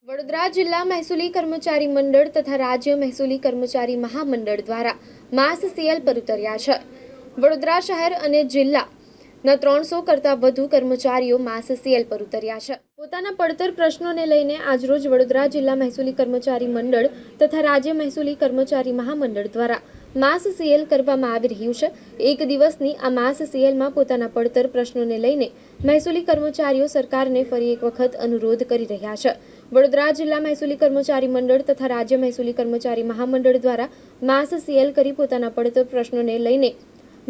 વડોદરા જિલ્લા મહેસૂલી કર્મચારી મંડળ તથા રાજ્ય મહેસૂલી કર્મચારી મહામંડળ દ્વારા માસ સીએલ પર ઉતર્યા છે। વડોદરા શહેર અને જિલ્લાના 300 કરતાં વધુ કર્મચારીઓ માસ સીએલ પર ઉતર્યા છે। પોતાના પડતર પ્રશ્નોને લઈને આજરોજ વડોદરા જિલ્લા મહેસૂલી કર્મચારી મંડળ તથા રાજ્ય મહેસૂલી કર્મચારી મહામંડળ દ્વારા માસ સીએલ કરવામાં આવી રહ્યું છે। એક દિવસની આ માસ સીએલમાં પોતાના પડતર પ્રશ્નોને લઈને મહેસૂલી કર્મચારીઓ સરકારને ફરી એક વખત અનુરોધ કરી રહ્યા છે। વડોદરા જિલ્લા મહેસૂલી કર્મચારી મંડળ તથા રાજ્ય મહેસૂલી કર્મચારી મહામંડળ દ્વારા માસ સીએલ કરી પોતાના પડતર પ્રશ્નોને લઈને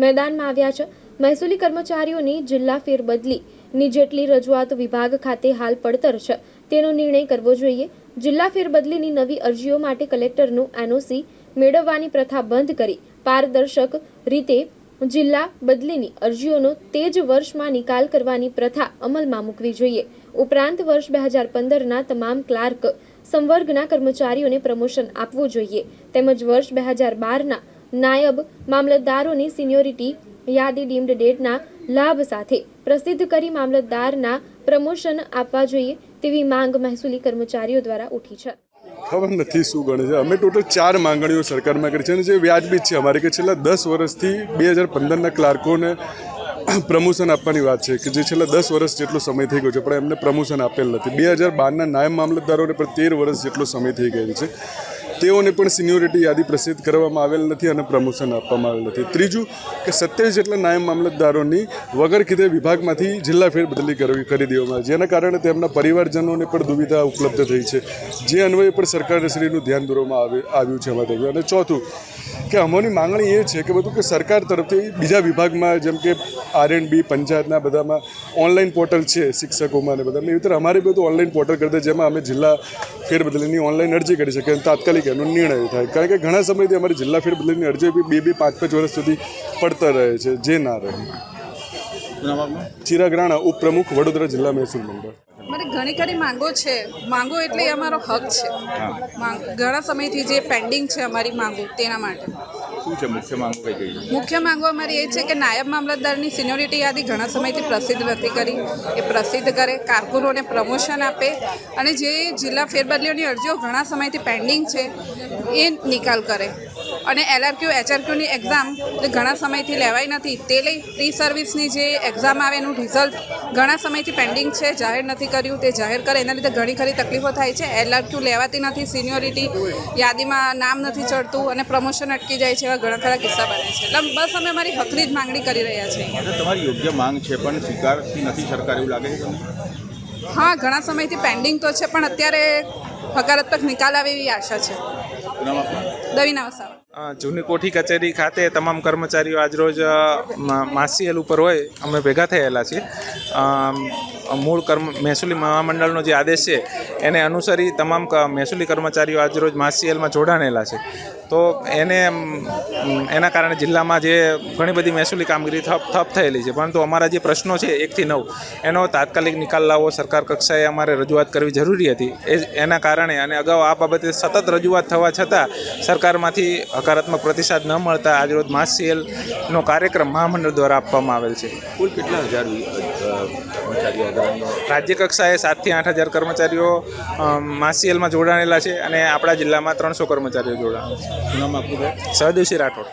મેદાનમાં આવ્યા છે। મહેસૂલી કર્મચારીઓની જિલ્લા ફેરબદલીની જેટલી રજૂઆતો વિભાગ ખાતે હાલ પડતર છે તેનો નિર્ણય કરવો જોઈએ। જિલ્લા ફેરબદલીની નવી અરજીઓ માટે કલેક્ટરનું એનઓસી મેળવવાની પ્રથા બંધ કરી પારદર્શક રીતે જિલ્લા બદલીની અરજીઓનો તે જ વર્ષમાં નિકાલ કરવાની પ્રથા અમલમાં મૂકવી જોઈએ। ઉપરાંત વર્ષ 2015ના તમામ ક્લાર્ક સંવર્ગના કર્મચારીઓને પ્રમોશન આપવું જોઈએ તેમજ વર્ષ 2012ના નાયબ મામલતદારોની સિનિયોરિટી યાદી ડીમ્ડ ડેટના લાભ સાથે પ્રસિદ્ધ કરી મામલતદારના પ્રમોશન આપવા જોઈએ તેવી માંગ મહેસૂલી કર્મચારીઓ દ્વારા ઉઠી છે। ખબર નથી શું ગણે છે। અમે ટોટલ 4 માંગણીઓ સરકારમાં કરી છે અને જે વ્યાજબી છે અમારે કે છેલ્લા 10 વર્ષથી 2015ના ક્લાર્કોને પ્રમોશન આપવાની વાત છે કે જે છેલ્લા 10 વર્ષ જેટલો સમય થઈ ગયો છે પણ એમને પ્રમોશન આપેલ નથી। 2012ના નાયબ મામલતદારોને પણ 13 વર્ષ જેટલો સમય થઈ ગયેલો છે, તેઓને પણ સિનિયોરિટી યાદી પ્રસિદ્ધ કરવામાં આવેલ નથી અને પ્રમોશન આપવામાં આવેલ નથી। ત્રીજું કે 27 જેટલા નાયબ મામલતદારોની વગર કીધે વિભાગમાંથી જિલ્લા ફેરબદલી કરી દેવામાં આવી, જેના કારણે તેમના પરિવારજનોને પણ દુવિધા ઉપલબ્ધ થઈ છે, જે અન્વયે પણ સરકારશ્રીનું ધ્યાન દોરવામાં આવ્યું છે અમારે। અને ચોથું કે અમારી માંગણી એ છે કે બધું કે સરકાર તરફથી બીજા વિભાગમાં જેમ કે R&B પંચાયતના બધામાં ઓનલાઈન પોર્ટલ છે શિક્ષકોમાં ને બધામાં, એવી રીતે અમારે બધું ઓનલાઈન પોર્ટલ કરી દે જેમાં અમે જિલ્લા ફેરબદલીની ઓનલાઈન અરજી કરી શકીએ અને તાત્કાલિક એનો નિર્ણય થાય, કારણ કે ઘણા સમયથી અમારી જિલ્લા ફેરબદલીની અરજીઓ બી 5-5 વર્ષ સુધી પડતર રહે છે, જે ના રહે। ચિરાગ રાણા, ઉપપ્રમુખ, વડોદરા જિલ્લા મહેસૂલ મંડળ। મારી ઘણી ખરી માંગો છે, માંગો એટલે અમારો હક છે। ઘણા સમયથી જે પેન્ડિંગ છે અમારી માંગો તેના માટે શું છે મુખ્ય માંગો કઈ કઈ? મુખ્ય માંગો અમારી એ છે કે નાયબ મામલતદારની સિનિયોરિટી યાદી ઘણા સમયથી પ્રસિદ્ધ નથી કરી, એ પ્રસિદ્ધ કરે, કારકુનોને પ્રમોશન આપે અને જે જિલ્લા ફેરબદલીઓની અરજીઓ ઘણા સમયથી પેન્ડિંગ છે એ નિકાલ કરે અને LRQ HRQની એક્ઝામ ઘણા સમયથી લેવાઈ નથી, તે લઈ પ્રી સર્વિસની જે એક્ઝામ આવે એનું રિઝલ્ટ ઘણા સમયથી પેન્ડિંગ છે, જાહેર નથી કર્યું, તે જાહેર કરે એના લીધે ઘણી ખરી તકલીફો થાય છે। LRQ લેવાતી નથી, સિનિયોરિટી યાદીમાં નામ નથી ચડતું અને પ્રમોશન અટકી જાય છે, એવા ઘણા ખરા કિસ્સા બને છે। એટલે બસ અમે અમારી હકની જ માંગણી કરી રહ્યા છીએ। તમારી યોગ્ય માંગ છે પણ સ્વીકારતી નથી સરકાર, એવું લાગે છે તમને? હા, ઘણા સમયથી પેન્ડિંગ તો છે પણ અત્યારે હકારાત્મક નિકાલ આવે એવી આશા છે। દવીના વસાવા જૂની કોઠી કચેરી ખાતે તમામ કર્મચારીઓ આજરોજ માસીએલ ઉપર હોય અમે ભેગા થયેલા છીએ। મૂળ મહેસૂલી મહામંડળનો જે આદેશ છે એને અનુસરી તમામ મહેસૂલી કર્મચારીઓ આજરોજ માસીએલમાં જોડાણેલા છે, તો એના કારણે જિલ્લામાં જે ઘણી બધી મહેસૂલી કામગીરી ઠપ થયેલી છે, પરંતુ અમારા જે પ્રશ્નો છે 1 થી 9 એનો તાત્કાલિક નિકાલ લાવવો સરકાર કક્ષાએ અમારે રજૂઆત કરવી જરૂરી હતી। એના કારણે અને અગાઉ આ બાબતે સતત રજૂઆત થવા છતાં સરકારમાંથી હકારાત્મક પ્રતિસાદ ન મળતા આજરોજ માસ સીએલનો કાર્યક્રમ મહામંડળ દ્વારા આપવામાં આવેલ છે। કુલ કેટલા હજાર કર્મચારીઓ રાજ્ય કક્ષાએ 7 થી 8 હજાર કર્મચારીઓ માસ સીએલમાં જોડાણેલા છે અને આપણા જિલ્લામાં 300 કર્મચારીઓ જોડાયેલા છે। નામ આપવું? સહદેવસિંહ રાઠોડ।